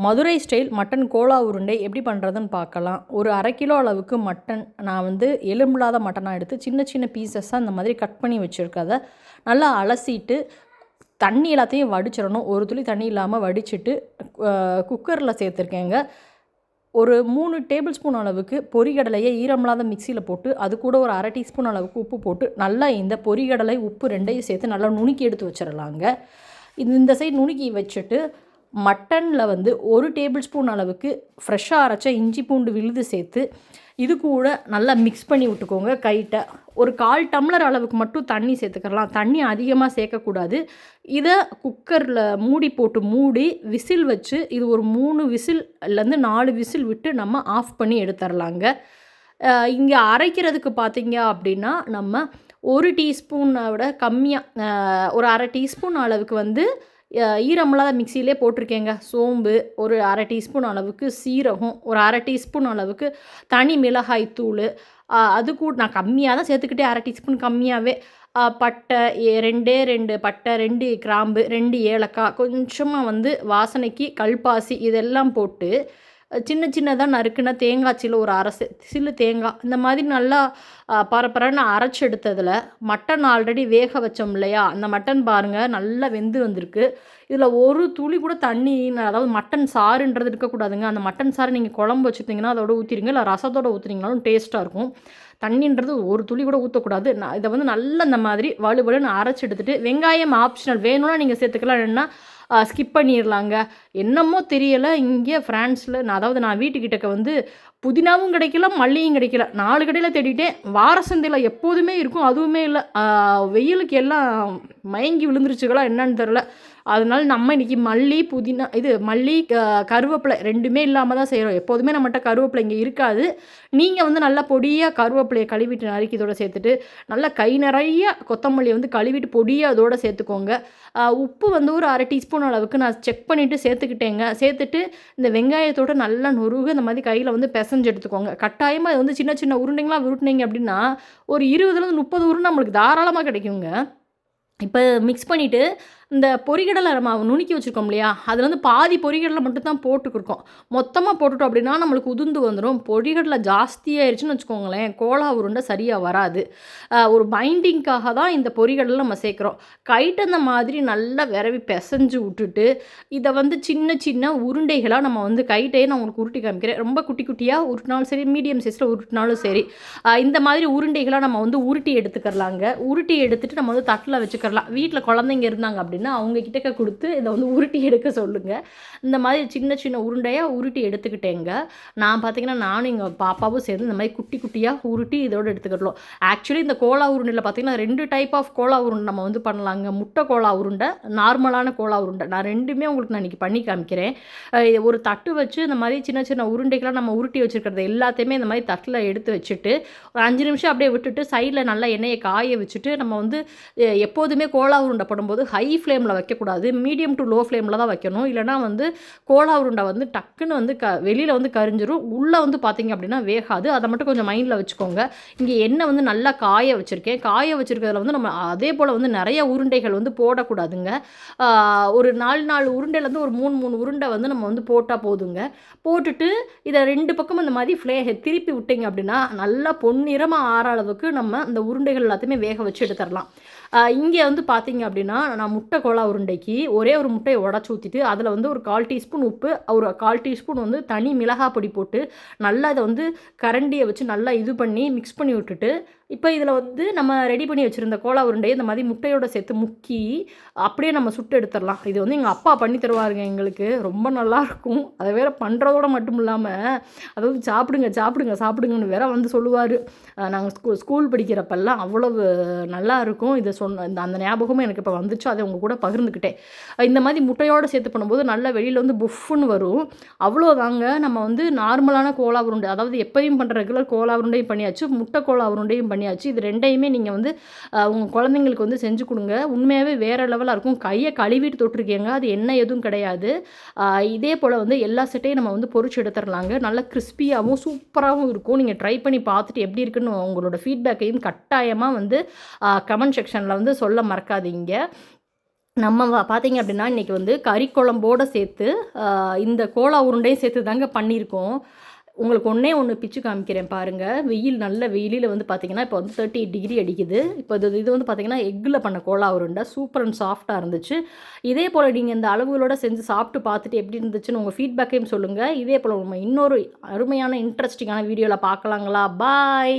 Madurai style mutton Cola உருண்டை எப்படி பண்ணுறதுன்னு பார்க்கலாம். ஒரு 1/2 கிலோ அளவுக்கு மட்டன் நான் வந்து எலும்பில்லாத மட்டனாக எடுத்து சின்ன சின்ன பீசஸாக இந்த மாதிரி கட் பண்ணி வச்சுருக்கதை நல்லா அலசிட்டு தண்ணி எல்லாத்தையும் வடிச்சிடணும். ஒரு துளி தண்ணி இல்லாமல் வடிச்சிட்டு குக்கரில் சேர்த்துருக்கேங்க. ஒரு 3 டேபிள் ஸ்பூன் அளவுக்கு பொரிகடலையை ஈரமில்லாத மிக்சியில் போட்டு அது கூட ஒரு 1/2 டீஸ்பூன் அளவுக்கு உப்பு போட்டு நல்லா இந்த பொரிகடலை உப்பு ரெண்டையும் சேர்த்து நல்லா நுணுக்கி எடுத்து வச்சிடலாங்க. இந்த சைடு நுணுக்கி வச்சுட்டு மட்டனில் வந்து 1 டேபிள் ஸ்பூன் அளவுக்கு ஃப்ரெஷ்ஷாக அரைச்ச இஞ்சி பூண்டு விழுது சேர்த்து இது கூட நல்லா மிக்ஸ் பண்ணி விட்டுக்கோங்க. கைட்ட ஒரு 1/4 டம்ளர் அளவுக்கு மட்டும் தண்ணி சேர்த்துக்கலாம். தண்ணி அதிகமாக சேர்க்கக்கூடாது. இதை குக்கரில் மூடி விசில் வச்சு இது ஒரு 3 விசில்லேருந்து 4 விசில் விட்டு நம்ம ஆஃப் பண்ணி எடுத்துடலாங்க. இங்கே அரைக்கிறதுக்கு பார்த்தீங்க அப்படின்னா நம்ம 1 டீஸ்பூனை விட கம்மியாக ஒரு 1/2 டீஸ்பூன் அளவுக்கு வந்து ஈரமில்லாத மிக்சியிலே போட்டிருக்கேங்க. சோம்பு ஒரு 1/2 டீஸ்பூன் அளவுக்கு, சீரகம் ஒரு 1/2 டீஸ்பூன் அளவுக்கு, தனி மிளகாய் தூள் அது கூட நான் கம்மியாக தான் சேர்த்துக்கிட்டே 1/2 டீஸ்பூன் கம்மியாகவே, பட்டை 2 பட்டை, 2 கிராம்பு, 2 ஏலக்காய், கொஞ்சமாக வந்து வாசனைக்கு கல்பாசி இதெல்லாம் போட்டு சின்ன சின்னதாக நறுக்குன தேங்காய் சில்லு ஒரு 1/2 சில்லு தேங்காய் இந்த மாதிரி நல்லா பரப்பரன்னு அரைச்சி எடுத்ததில் மட்டன் ஆல்ரெடி வேக வச்சோம் இல்லையா, அந்த மட்டன் பாருங்கள் நல்லா வெந்து வந்திருக்கு. இதில் ஒரு துளி கூட தண்ணி, அதாவது மட்டன் சாறுன்றது இருக்கக்கூடாதுங்க. அந்த மட்டன் சாறு நீங்கள் குழம்பு வச்சுருந்தீங்கன்னா அதோட ஊற்றிடுங்க, இல்லை ரசத்தோடு ஊற்றுனீங்கனாலும் டேஸ்ட்டாக இருக்கும். தண்ணின்றது ஒரு துளி கூட ஊற்றக்கூடாது. நான் இதை வந்து நல்லா இந்த மாதிரி வலுவலுன்னு அரைச்சி எடுத்துகிட்டு, வெங்காயம் ஆப்ஷனல் வேணும்னா நீங்கள் சேர்த்துக்கலாம், இல்லைன்னா ஸ்கிப் பண்ணிடலாங்க. என்னமோ தெரியலை இங்கே ஃப்ரான்ஸில் நான் வீட்டுக்கிட்டக்க வந்து புதினாவும் கிடைக்கல, மல்லியும் கிடைக்கல. 4 கடையில் தேடிட்டேன். வார சந்தையில் எப்போதுமே இருக்கும், அதுவுமே இல்லை. வெயிலுக்கு எல்லாம் மயங்கி விழுந்துருச்சுகளா என்னன்னு தெரில. அதனால நம்ம இன்றைக்கி மல்லி புதினா மல்லி கருவேப்பிலை 2மே இல்லாமல் தான் செய்கிறோம். எப்போதுமே நம்மகிட்ட கருவேப்பிலை இங்கே இருக்காது. நீங்கள் வந்து நல்லா பொடியாக கருவேப்பிலையை கழுவிட்டு நறுக்கி இதோட சேர்த்துட்டு நல்லா கை நிறைய கொத்தமல்லியை வந்து கழுவிட்டு பொடியாக அதோடு சேர்த்துக்கோங்க. உப்பு வந்து ஒரு 1/2 டீஸ்பூன் அளவுக்கு நான் செக் பண்ணிவிட்டு சேர்த்துக்கிட்டேங்க. சேர்த்துட்டு இந்த வெங்காயத்தோடு நல்லா நொறுகு இந்த மாதிரி கையில் வந்து பிசைஞ்சு எடுத்துக்கோங்க. கட்டாயமாக இது வந்து சின்ன சின்ன உருண்டைங்களாக உருட்டினீங்க அப்படின்னா ஒரு 20லேருந்து 30 உருண்டை நம்மளுக்கு தாராளமாக கிடைக்குங்க. இப்போ மிக்ஸ் பண்ணிவிட்டு இந்த பொரிகடலை நம்ம நுணுக்கி வச்சுருக்கோம் இல்லையா, அதில் வந்து பாதி பொரிகடலை மட்டும் தான் போட்டுக்கிருக்கோம். மொத்தமாக போட்டுட்டோம் அப்படின்னா நம்மளுக்கு உதிர்ந்து வந்துடும். பொரிகடலை ஜாஸ்தியாகிடுச்சுன்னு வச்சுக்கோங்களேன், கோலா உருண்டை சரியாக வராது. ஒரு பைண்டிங்காக தான் இந்த பொரிகடலை நம்ம சேர்க்குறோம். கைட்டு அந்த மாதிரி நல்லா விரவி பிசைஞ்சு விட்டுட்டு இதை வந்து சின்ன சின்ன உருண்டைகளாக நம்ம வந்து கைட்டையே நான் உங்களுக்கு உருட்டி காமிக்கிறேன். ரொம்ப குட்டி குட்டியாக உருட்டினாலும் சரி, மீடியம் சைஸில் உருட்டினாலும் சரி, இந்த மாதிரி உருண்டைகளாக நம்ம வந்து உருட்டி எடுத்துக்கிறலாங்க. உருட்டி எடுத்துகிட்டு நம்ம வந்து தட்டில் வச்சுக்கலாம். வீட்டில் குழந்தைங்க இருந்தாங்க அப்படின்னா அவங்க கிட்டக்க கொடுத்து இதை வந்து உருட்டி எடுக்க சொல்லுங்கள். இந்த மாதிரி சின்ன சின்ன உருண்டையாக உருட்டி எடுத்துக்கிட்டேங்க. நான் பார்த்தீங்கன்னா நானும் எங்கள் பாப்பாவும் சேர்ந்து இந்த மாதிரி குட்டி குட்டியாக உருட்டி இதோடு எடுத்துக்கிட்டோம். ஆக்சுவலி இந்த கோலா உருண்டையில் பார்த்தீங்கன்னா 2 டைப் ஆஃப் கோலா உருண்டை நம்ம வந்து பண்ணலாங்க. முட்டை கோலா உருண்டை, நார்மலான கோலா உருண்டை. நான் 2மே உங்களுக்கு நான் இன்றைக்கி பண்ணி காமிக்கிறேன். ஒரு தட்டு வச்சு இந்த மாதிரி சின்ன சின்ன உருண்டைகளாக நம்ம உருட்டி வச்சுருக்கிறது எல்லாத்தையுமே இந்த மாதிரி தட்டில் எடுத்து வச்சுட்டு ஒரு 5 நிமிஷம் அப்படியே விட்டுட்டு சைடில் நல்லா எண்ணெயை காய வச்சுட்டு நம்ம வந்து எப்போதுமே கோலா உருண்டை போடும்போது ஹை ஃப்ளேமில் வைக்கக்கூடாது, மீடியம் டு லோ ஃப்ளேமில் தான் வைக்கணும். இல்லைனா வந்து கோலா உருண்டை வந்து டக்குன்னு வந்து வெளியில் வந்து கரிஞ்சிரும், உள்ளே வந்து பார்த்திங்க அப்படின்னா வேகாது. அதை மட்டும் கொஞ்சம் மைண்டில் வச்சுக்கோங்க. இங்கே எண்ணெய் வந்து நல்லா காய வச்சுருக்கேன். காய வச்சுருக்கிறதுல வந்து நம்ம அதே போல் வந்து நிறைய உருண்டைகள் வந்து போடக்கூடாதுங்க. ஒரு 4 உருண்டையிலேருந்து ஒரு 3 உருண்டை வந்து நம்ம வந்து போட்டால் போதுங்க. போட்டுட்டு இதை 2 பக்கம் இந்த மாதிரி திருப்பி விட்டிங்க அப்படின்னா நல்லா பொன்னிறமாக ஆற அளவுக்கு நம்ம இந்த உருண்டைகள் எல்லாத்தையுமே வேக வச்சு எடுத்துடலாம். இங்கே வந்து பார்த்திங்க அப்படின்னா நான் முட்டை கோலா உருண்டைக்கு ஒரே ஒரு முட்டையை உடச்சி ஊற்றிட்டு அதில் வந்து ஒரு 1/4 டீஸ்பூன் உப்பு, ஒரு 1/4 டீஸ்பூன் வந்து தனி மிளகாய் பொடி போட்டு நல்லா இதை வந்து கரண்டியை வச்சு நல்லா இது பண்ணி மிக்ஸ் பண்ணி விட்டுட்டு இப்போ இதில் வந்து நம்ம ரெடி பண்ணி வச்சுருந்த கோலா உருண்டையை இந்த மாதிரி முட்டையோடு சேர்த்து முக்கி அப்படியே நம்ம சுட்டு எடுத்துடலாம். இது வந்து எங்கள் அப்பா பண்ணி தருவாருங்க எங்களுக்கு, ரொம்ப நல்லாயிருக்கும். அதை வேறு பண்ணுறதோட மட்டும் இல்லாமல் அதாவது சாப்பிடுங்கன்னு வேற வந்து சொல்லுவார். நாங்கள் ஸ்கூல் படிக்கிறப்பெல்லாம் அவ்வளவு நல்லா இருக்கும். இதை அந்த ஞாபகமும் எனக்கு இப்போ வந்துச்சு, அதை உங்கள் கூட பகிர்ந்துக்கிட்டேன். இந்த மாதிரி முட்டையோடு சேர்த்து பண்ணும்போது நல்லா வெளியில் வந்து புஃப்னு வரும். அவ்வளோதாங்க. நம்ம வந்து நார்மலான கோலா உருண்டை, அதாவது எப்பயும் பண்ணுற ரெகுலர் கோலா உருண்டையும் பண்ணியாச்சு, முட்டை கோலா உருண்டையும் பண்ணியாச்சு. இது 2யுமே நீங்கள் வந்து உங்கள் குழந்தைங்களுக்கு வந்து செஞ்சு கொடுங்க. உண்மையாகவே வேறு லெவலாக இருக்கும். கையை கழுவிட்டு தொட்டிருக்கேங்க, அது எண்ணெய் எதுவும் கிடையாது. இதே போல் வந்து எல்லா செட்டையும் நம்ம வந்து பொரிச்சு எடுத்துடலாங்க. நல்லா கிறிஸ்பியாகவும் சூப்பராகவும் இருக்கும். நீங்கள் ட்ரை பண்ணி பார்த்துட்டு எப்படி இருக்குன்னு உங்களோட ஃபீட்பேக்கையும் கட்டாயமாக வந்து கமெண்ட் செக்ஷனில் வந்து சொல்ல மறக்காதீங்க. நம்ம பார்த்தீங்க அப்படின்னா, இன்றைக்கி வந்து கறி குழம்போட சேர்த்து இந்த கோலா உருண்டையும் சேர்த்து தாங்க பண்ணியிருக்கோம். உங்களுக்கு ஒண்ணே ஒண்ணு பிச்சு காமிக்கிறேன் பாருங்க. வெயில் நல்ல வெயிலில வந்து பார்த்தீங்கன்னா, இப்போ வந்து 38 டிகிரி அடிக்குது. இப்போ இது வந்து பார்த்தீங்கன்னா, எக்குல பண்ண கோலா உருண்டை. சூப்பர் அண்ட் சாஃப்ட்டா இருந்துச்சு. இதே போல நீங்க இந்த அளவுகளோட செஞ்சு சாப்பிட்டு பார்த்துட்டு எப்படி இருந்துச்சுன்னு உங்க ஃபீட்பேக்கையும் சொல்லுங்க. இதே போல நம்ம இன்னொரு அருமையான இன்ட்ரஸ்டிங்கான வீடியோல பார்க்கலாங்களா? பாய்.